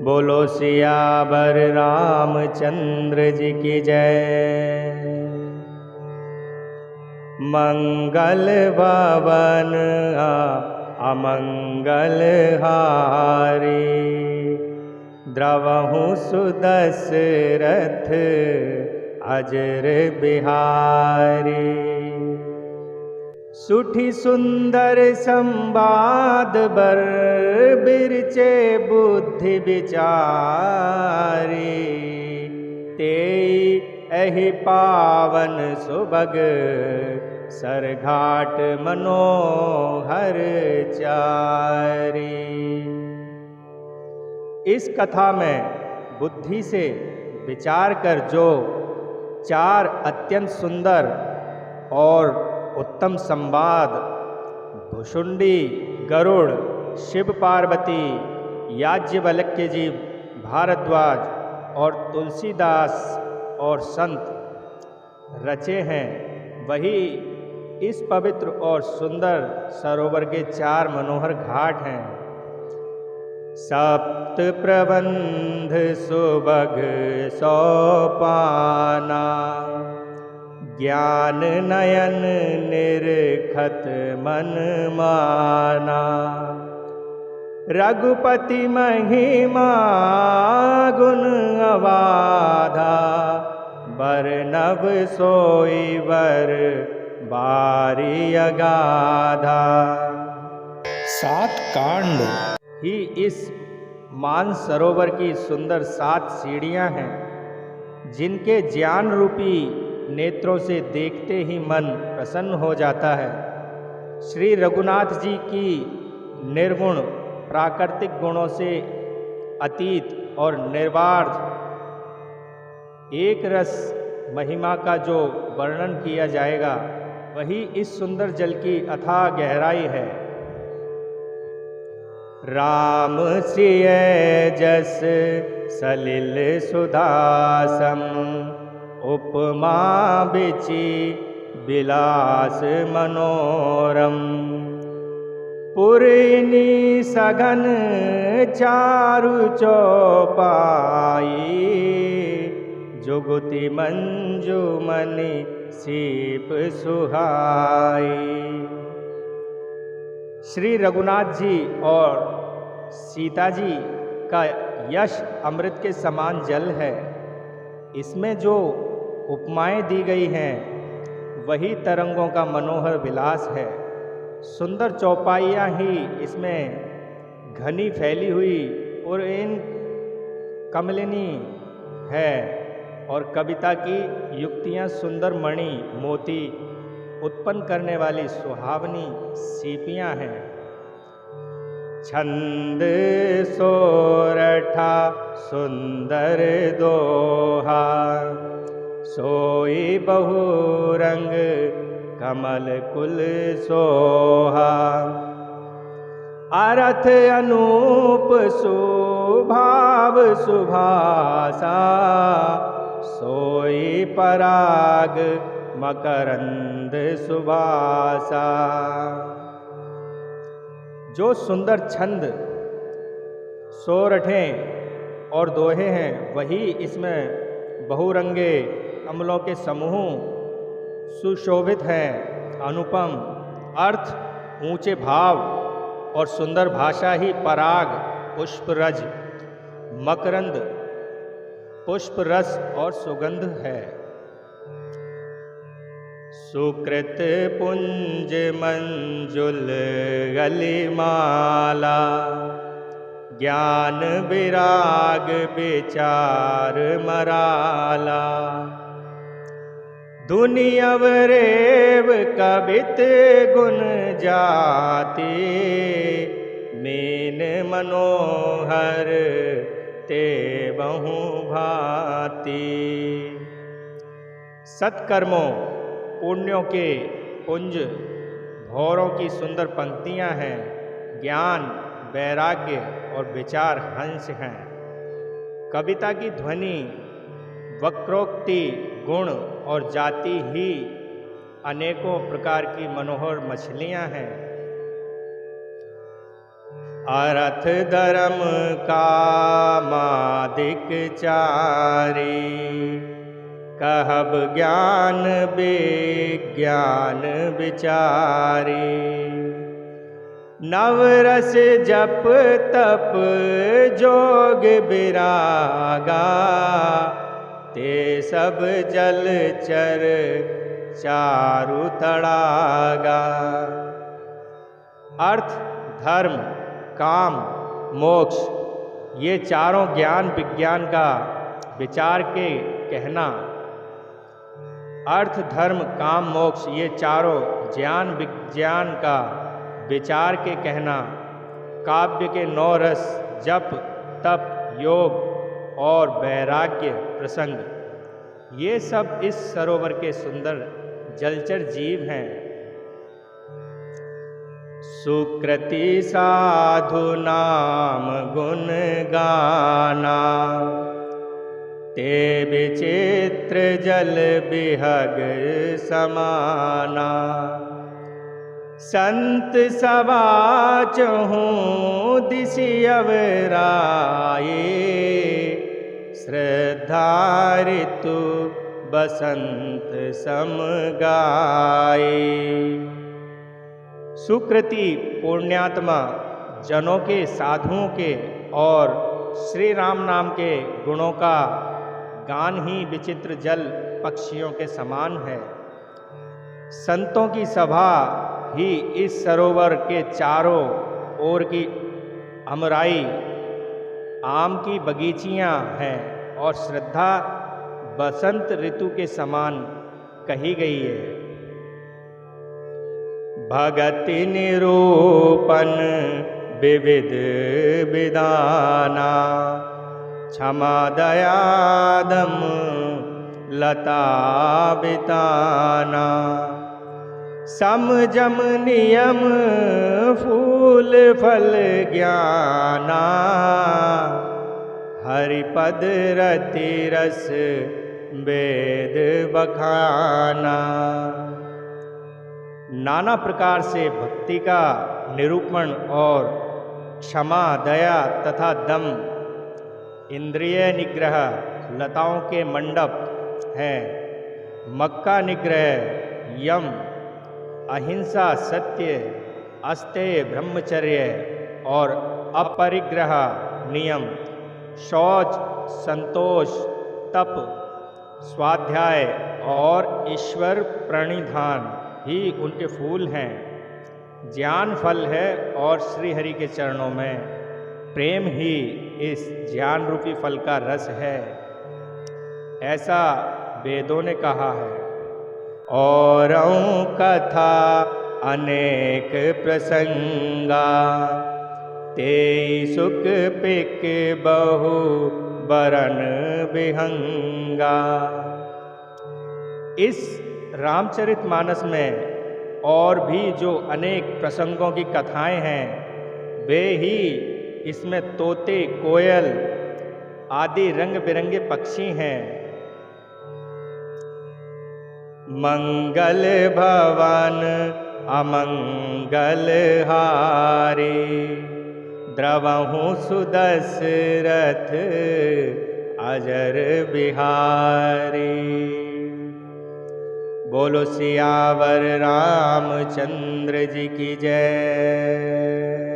बोलो सियावर रामचंद्र जी की जय। मंगल भवन अमंगल हारी, द्रवहु सुदशरथ अजर बिहारी। सुठी सुंदर संवाद बर बिरचे बुद्धि विचारी, तेई एहि पावन सुभग सरघाट मनोहर चारी। इस कथा में बुद्धि से विचार कर जो चार अत्यंत सुंदर और उत्तम संवाद भुषुंडी, गरुड़, शिव पार्वती, याज्ञवल्क्य जी, भारद्वाज और तुलसीदास और संत रचे हैं, वही इस पवित्र और सुंदर सरोवर के चार मनोहर घाट हैं। सप्त प्रबंध सुभग सोपाना, ज्ञान नयन निरखत मन माना। रघुपति महिमा गुण अवाधा, बरनब सोई वर बारी अगाधा। 7 कांड ही इस मान सरोवर की सुंदर 7 सीढ़ियां हैं, जिनके ज्ञान रूपी नेत्रों से देखते ही मन प्रसन्न हो जाता है। श्री रघुनाथ जी की निर्गुण प्राकृतिक गुणों से अतीत और निर्वाध एक रस महिमा का जो वर्णन किया जाएगा, वही इस सुंदर जल की अथाह गहराई है। राम सिय जस सलिल सुधासम, उपमा बिचि बिलास मनोरम। पुरनी सघन चारु चौपाई, जुगुति मंजुमनि सीप सुहाई। श्री रघुनाथ जी और सीता जी का यश अमृत के समान जल है। इसमें जो उपमाएं दी गई हैं, वही तरंगों का मनोहर विलास है। सुंदर चौपाइयाँ ही इसमें घनी फैली हुई और इन कमलिनी है, और कविता की युक्तियाँ सुंदर मणि मोती उत्पन्न करने वाली सुहावनी सीपियाँ हैं। छंद सोरठा सुंदर दोहा, सोई बहुरंग कमल कुल सोहा। अरथ अनूप सुभाव सुभासा, सोई पराग मकरंद सुबासा। जो सुंदर छंद सोरठें और दोहे हैं, वही इसमें बहुरंगे कमलों के समूह सुशोभित हैं। अनुपम अर्थ, ऊंचे भाव और सुंदर भाषा ही पराग, पुष्परज, मकरंद, पुष्प रस और सुगंध है। सुकृत पुंज मंजुल गलिमाला, ज्ञान विराग विचार मराला। धुनि अवरेव कवित गुण जाति, मीन मनोहर ते बहु भांति। सत्कर्मों पुण्यों के पुंज भौरों की सुंदर पंक्तियां हैं। ज्ञान, वैराग्य और विचार हंस हैं। कविता की ध्वनि, वक्रोक्ति, गुण और जाति ही अनेकों प्रकार की मनोहर मछलियां हैं। अर्थ धर्म कामादिक चारी, कहब ज्ञान विज्ञान विचारी। नवरस जप तप जोग विरागा, ते सब जल चर चारु तड़ागा। अर्थ धर्म काम मोक्ष ये चारों ज्ञान विज्ञान का विचार के कहना। अर्थ धर्म काम मोक्ष ये चारों ज्ञान विज्ञान का विचार के कहना। काव्य के 9 रस जप तप योग और वैराग्य प्रसंग ये सब इस सरोवर के सुंदर जलचर जीव हैं। सुकृति साधु नाम गुण गाना, ते विचित्र जल बिहग समाना। संत सवा चहूँ दिशि अवराये, श्रद्धा ऋतु बसंत सम गाए। सुकृति पुण्यात्मा जनों के साधुओं के और श्री राम नाम के गुणों का गान ही विचित्र जल पक्षियों के समान है। संतों की सभा ही इस सरोवर के चारों ओर की अमराई आम की बगीचियां हैं और श्रद्धा बसंत ऋतु के समान कही गई है। भगति निरूपण विविध विदाना, क्षमा दया दम लता बिताना। समझम नियम फूल फल ज्ञाना, हरिपद रति रस वेद बखाना। नाना प्रकार से भक्ति का निरूपण और क्षमा दया तथा दम इंद्रिय निग्रह लताओं के मंडप हैं। मक्का निग्रह यम, अहिंसा सत्य, अस्तेय ब्रह्मचर्य और अपरिग्रह नियम, शौच संतोष तप स्वाध्याय और ईश्वर प्रणिधान ही उनके फूल हैं। ज्ञान फल है और श्री हरि के चरणों में प्रेम ही इस ज्ञान रूपी फल का रस है, ऐसा वेदों ने कहा है। और कथा अनेक प्रसंगा, ते सुख पिक बहु बरन विहंगा। इस रामचरितमानस में और भी जो अनेक प्रसंगों की कथाएं हैं, वे ही इसमें तोते कोयल आदि रंग बिरंगे पक्षी हैं। मंगल भवन अमंगल हारे, द्रवहु सुदशरथ अजर बिहारी। बोलो सियावर रामचंद्र जी की जय।